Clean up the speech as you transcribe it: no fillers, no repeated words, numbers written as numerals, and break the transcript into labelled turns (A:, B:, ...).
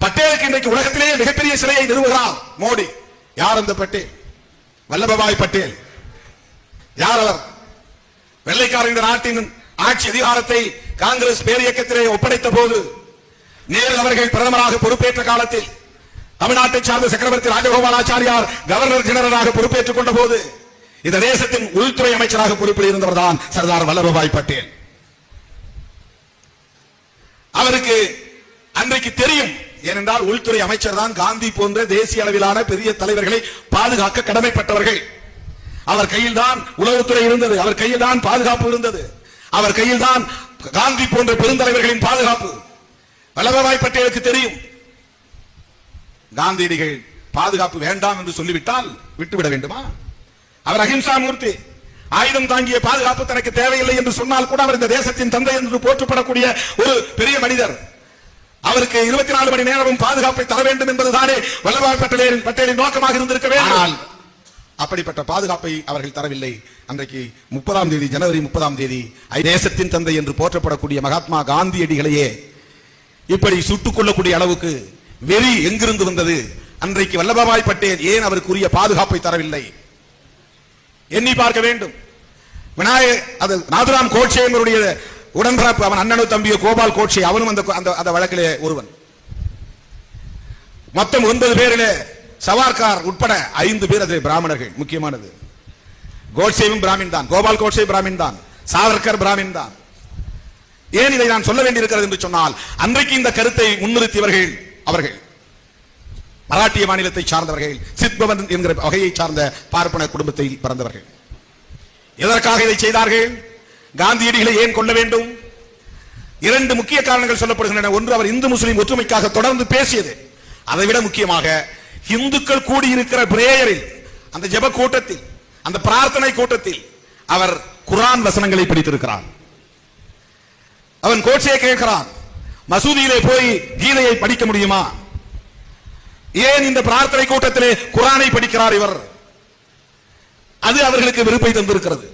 A: பட்டேலுக்கு இன்றைக்கு உலகத்திலேயே மிகப்பெரிய சிலையை நிறுவுகிறார் மோடி. யார் அந்த பட்டேல்? வல்லபாய் பட்டேல். யார் அவர்? வெள்ளைக்காரர் இந்த நாட்டின் ஆட்சி அதிகாரத்தை காங்கிரஸ் பேரியக்கத்திலே ஒப்படைத்த போது நேரு அவர்கள் பிரதமராக பொறுப்பேற்ற காலத்தில் தமிழ்நாட்டை சார்ந்த சக்கரவர்த்தி ராஜகோபாலாச்சாரியார் கவர்னர் ஜெனரலாக பொறுப்பேற்றுக் கொண்ட போது இந்த தேசத்தின் உள்துறை அமைச்சராக பொறுப்பில் இருந்தவர் தான் சர்தார் வல்லபாய் பட்டேல். அவருக்கு அன்றைக்கு தெரியும். ஏனென்றால் உள்துறை அமைச்சர் தான் காந்தி போன்ற தேசிய அளவிலான பெரிய தலைவர்களை பாதுகாக்க கடமைப்பட்டவர்கள். அவர் கையில் தான் உளவுத்துறை இருந்தது, அவர் கையில் தான் பாதுகாப்பு இருந்தது, அவர் கையில் தான் காந்தி போன்ற பெருந்தலைவர்களின் பாதுகாப்பு. வல்லபாய் பட்டேலுக்கு தெரியும், காந்தியடிகள் பாதுகாப்பு வேண்டாம் என்று சொல்லிவிட்டால் விட்டுவிட வேண்டுமா? அவர் அஹிம்சா மூர்த்தி. ஆயுதம் தாங்கிய பாதுகாப்பு தனக்கு தேவையில்லை என்று சொன்னால் கூட அவர் இந்த தேசத்தின் தந்தை என்று போற்றப்படக்கூடிய ஒரு பெரிய மனிதர். அவருக்கு 24 மணி நேரமும் பாதுகாப்பை தர வேண்டும் என்பதுதானே வல்லபாய் பட்டேலின் நோக்கமாக இருந்திருக்க வேண்டும். அப்படிப்பட்ட பாதுகாப்பை அவர்கள் தரவில்லை. அன்றைக்கு 30ஆம் தேதி, ஜனவரி 30ஆம் தேதி தேசத்தின் தந்தை என்று போற்றப்படக்கூடிய மகாத்மா காந்தியடிகளையே இப்படி சுட்டுக் கொள்ளக்கூடிய அளவுக்கு வெறி எங்கிருந்து வந்தது? அன்றைக்கு வல்லபாய் பட்டேல் ஏன் அவருக்குரிய பாதுகாப்பை தரவில்லை? எண்ணி பார்க்க வேண்டும். நாதுராம் கோட்சே என்பவருடைய உடன்பிறப்பு, அவன் அண்ணனு தம்பியோ கோபால் கோட்சே, அவனும் அந்த வழக்கிலே ஒருவன். மொத்தம் 9 பேரிலே சவார்கார் உட்பட 5 பேர் அதிலே பிராமணர்கள். முக்கியமானது, கோட்சேவும் பிராமின் தான், கோபால் கோட்சே பிராமின் தான், சாவர்கர் பிராமின் தான். ஏன் இதை நான் சொல்ல வேண்டியிருக்கிறது என்று சொன்னால், அன்றைக்கு இந்த கருத்தை முன்னிறுத்தியவர்கள் அவர்கள் மராட்டிய மாநிலத்தை சார்ந்தவர்கள், சித்பவன் என்கிற வகையை சார்ந்த பார்ப்பன குடும்பத்தில் பிறந்தவர்கள். எதற்காக இதை செய்தார்கள்? காந்தியடிகளை ஏன் கொள்ள வேண்டும்? 2 முக்கிய காரணங்கள் சொல்லப்படுகின்றன. ஒன்று, அவர் இந்து முஸ்லிம் ஒற்றுமைக்காக தொடர்ந்து பேசியது. அதைவிட முக்கியமாக, இந்துக்கள் கூடியிருக்கிற பிரேயரில், அந்த ஜெப கூட்டத்தில், அந்த பிரார்த்தனை கூட்டத்தில் அவர் குர்ஆன் வசனங்களை படித்திருக்கிறார். அவன் கோட்சே கேட்கிறான், மசூதியிலே போய் கீதையை படிக்க முடியுமா? ஏன் இந்த பிரார்த்தனை கூட்டத்திலே குர்ஆனை படிக்கிறார் இவர்? அது அவர்களுக்கு வெறுப்பை தந்திருக்கிறது.